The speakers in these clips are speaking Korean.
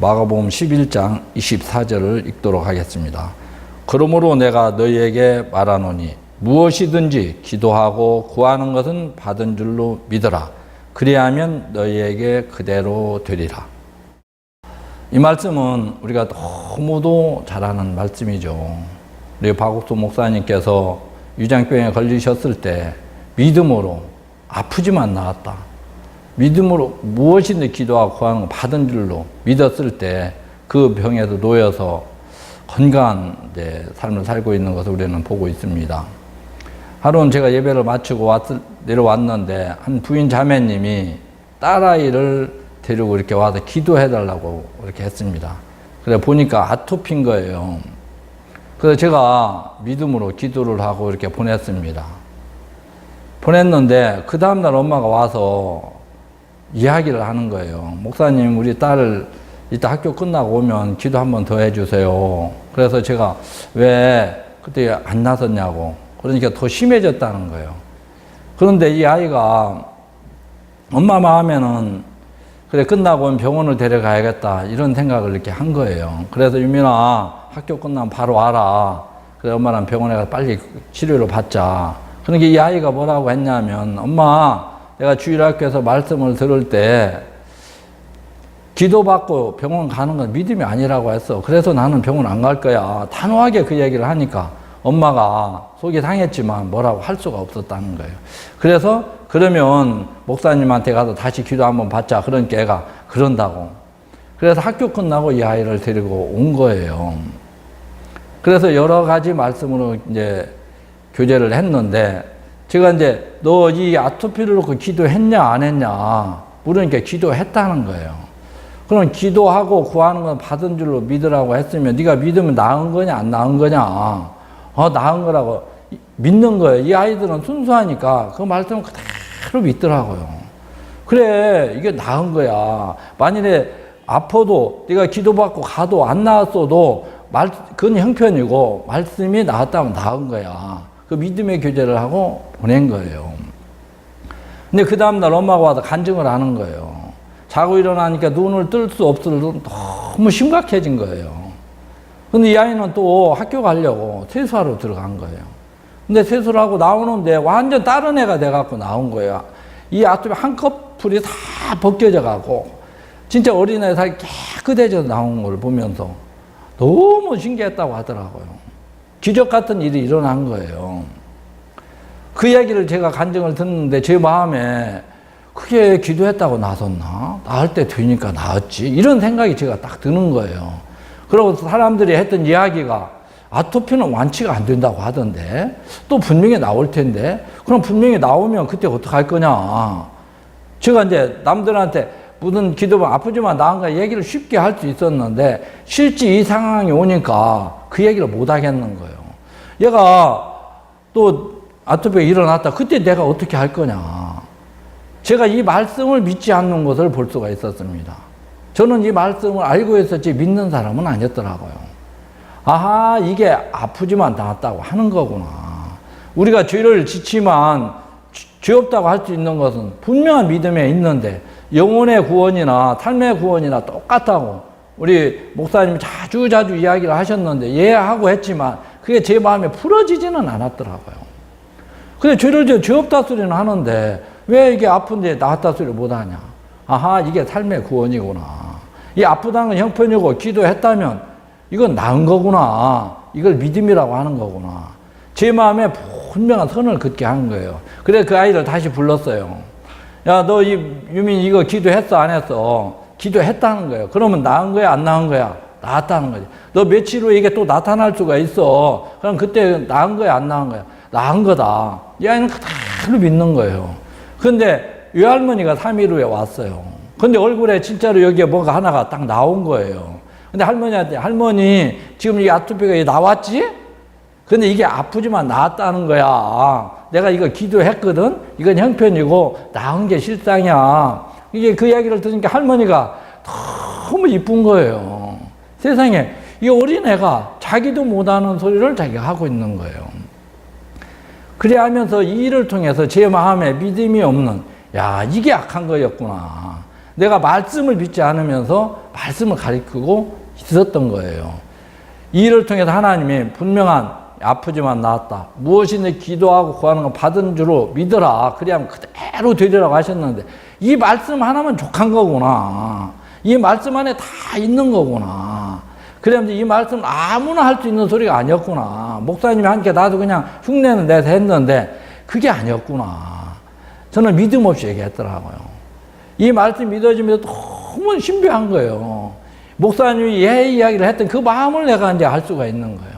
마가복음 11장 24절을 읽도록 하겠습니다. 그러므로 내가 너희에게 말하노니 무엇이든지 기도하고 구하는 것은 받은 줄로 믿어라. 그리하면 너희에게 그대로 되리라. 이 말씀은 우리가 너무도 잘 아는 말씀이죠. 우리 박옥수 목사님께서 위장병에 걸리셨을 때 믿음으로 아프지만 나았다. 믿음으로 무엇이든지 기도하고 구하는 거 받은 줄로 믿었을 때 그 병에서 놓여서 건강한 삶을 살고 있는 것을 우리는 보고 있습니다. 하루는 제가 예배를 마치고 내려왔는데 한 부인 자매님이 딸아이를 데리고 이렇게 와서 기도해달라고 이렇게 했습니다. 그래 보니까 아토피인 거예요. 그래서 제가 믿음으로 기도를 하고 이렇게 보냈습니다. 보냈는데 그 다음날 엄마가 와서 이야기를 하는 거예요. 목사님, 우리 딸을 이따 학교 끝나고 오면 기도 한 번 더 해주세요. 그래서 제가 왜 그때 안 나섰냐고. 그러니까 더 심해졌다는 거예요. 그런데 이 아이가 엄마 마음에는 그래 끝나고 오면 병원을 데려가야겠다 이런 생각을 이렇게 한 거예요. 그래서 유민아 학교 끝나면 바로 와라. 그래 엄마랑 병원에 가서 빨리 치료를 받자. 그러니까 이 아이가 뭐라고 했냐면 엄마 내가 주일학교에서 말씀을 들을 때 기도받고 병원 가는 건 믿음이 아니라고 했어. 그래서 나는 병원 안 갈 거야. 단호하게 그 얘기를 하니까 엄마가 속이 상했지만 뭐라고 할 수가 없었다는 거예요. 그래서 그러면 목사님한테 가서 다시 기도 한번 받자. 그러니까 애가 그런다고. 그래서 학교 끝나고 이 아이를 데리고 온 거예요. 그래서 여러 가지 말씀으로 이제 교제를 했는데 제가 이제 너 이 아토피를 놓고 기도했냐 안 했냐 물으니까 기도했다는 거예요. 그럼 기도하고 구하는 건 받은 줄로 믿으라고 했으면 네가 믿으면 나은 거냐 안 나은 거냐 나은 거라고 믿는 거예요. 이 아이들은 순수하니까 그 말씀을 그대로 믿더라고요. 그래 이게 나은 거야. 만일에 아파도 네가 기도받고 가도 안 나았어도 그건 형편이고 말씀이 나았다면 나은 거야. 그 믿음의 교제를 하고 보낸 거예요. 근데 그 다음날 엄마가 와서 간증을 하는 거예요. 자고 일어나니까 눈을 뜰 수 없을 정도로 너무 심각해진 거예요. 근데 이 아이는 또 학교 가려고 세수하러 들어간 거예요. 근데 세수를 하고 나오는데 완전 다른 애가 돼갖고 나온 거예요. 이 아토피 한꺼풀이 다 벗겨져 가고 진짜 어린애 살이 깨끗해져 나온 걸 보면서 너무 신기했다고 하더라고요. 기적 같은 일이 일어난 거예요. 그 이야기를 제가 간증을 듣는데 제 마음에 그게 기도했다고 나섰나? 나을 때 되니까 나았지. 이런 생각이 제가 딱 드는 거예요. 그리고 사람들이 했던 이야기가 아토피는 완치가 안 된다고 하던데 또 분명히 나올 텐데 그럼 분명히 나오면 그때 어떡할 거냐. 제가 이제 남들한테 무슨 기도면 아프지만 나은가 얘기를 쉽게 할 수 있었는데 실제 이 상황이 오니까 그 얘기를 못 하겠는 거예요. 얘가 또 아토피가 일어났다. 그때 내가 어떻게 할 거냐. 제가 이 말씀을 믿지 않는 것을 볼 수가 있었습니다. 저는 이 말씀을 알고 있었지 믿는 사람은 아니었더라고요. 아하, 이게 아프지만 나았다고 하는 거구나. 우리가 죄를 짓지만 죄 없다고 할 수 있는 것은 분명한 믿음에 있는데 영혼의 구원이나 삶의 구원이나 똑같다고 우리 목사님이 자주 이야기를 하셨는데 이해하고 했지만 그게 제 마음에 풀어지지는 않았더라고요. 근데 죄 없다 소리는 하는데 왜 이게 아픈데 나았다 소리를 못하냐. 아하, 이게 삶의 구원이구나. 이 아프다는 건 형편이고 기도했다면 이건 나은 거구나. 이걸 믿음이라고 하는 거구나. 제 마음에 분명한 선을 긋게 하는 거예요. 그래 그 아이를 다시 불렀어요. 야, 너 유민 이거 기도했어 안 했어? 기도했다는 거예요. 그러면 나은 거야 안 나은 거야? 나았다는 거지. 너 며칠 후에 이게 또 나타날 수가 있어. 그럼 그때 나은 거야 안 나은 거야? 나은 거다. 이 아이는 그대로 믿는 거예요. 근데 외할머니가 3일 후에 왔어요. 근데 얼굴에 진짜로 여기에 뭐가 하나가 딱 나온 거예요. 근데 할머니한테 할머니 지금 이 아토피가 나왔지? 근데 이게 아프지만 나았다는 거야. 내가 이거 기도했거든? 이건 형편이고 나은 게 실상이야. 이게 그 이야기를 들으니까 할머니가 너무 이쁜 거예요. 세상에 이 어린애가 자기도 못하는 소리를 자기가 하고 있는 거예요. 그래 하면서 이 일을 통해서 제 마음에 믿음이 없는 야 이게 악한 거였구나. 내가 말씀을 믿지 않으면서 말씀을 가리키고 있었던 거예요. 이 일을 통해서 하나님이 분명한 아프지만 나았다. 무엇이든 기도하고 구하는 건 받은 줄로 믿어라. 그래야 그대로 되리라고 하셨는데 이 말씀 하나만 족한 거구나. 이 말씀 안에 다 있는 거구나. 그래서 이 말씀 아무나 할 수 있는 소리가 아니었구나. 목사님이 하니까 나도 그냥 흉내는 내서 했는데 그게 아니었구나. 저는 믿음 없이 얘기했더라고요. 이 말씀 믿어지면서 너무 신비한 거예요. 목사님이 예 이야기를 했던 그 마음을 내가 이제 알 수가 있는 거예요.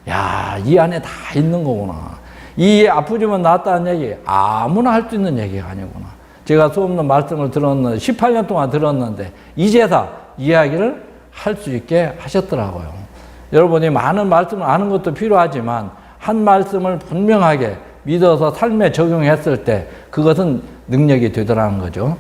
야, 이 안에 다 있는 거구나. 이 아프지만 낫다는 얘기 아무나 할 수 있는 얘기가 아니구나. 제가 수없는 말씀을 들었는데 18년 동안 들었는데 이제서 이야기를 할 수 있게 하셨더라고요. 여러분이 많은 말씀을 아는 것도 필요하지만 한 말씀을 분명하게 믿어서 삶에 적용했을 때 그것은 능력이 되더라는 거죠.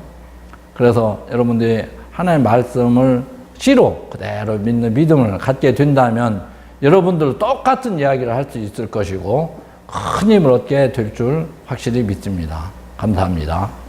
그래서 여러분들이 하나님의 말씀을 씨로 그대로 믿는 믿음을 갖게 된다면 여러분들 똑같은 이야기를 할 수 있을 것이고 큰 힘을 얻게 될 줄 확실히 믿습니다. 감사합니다.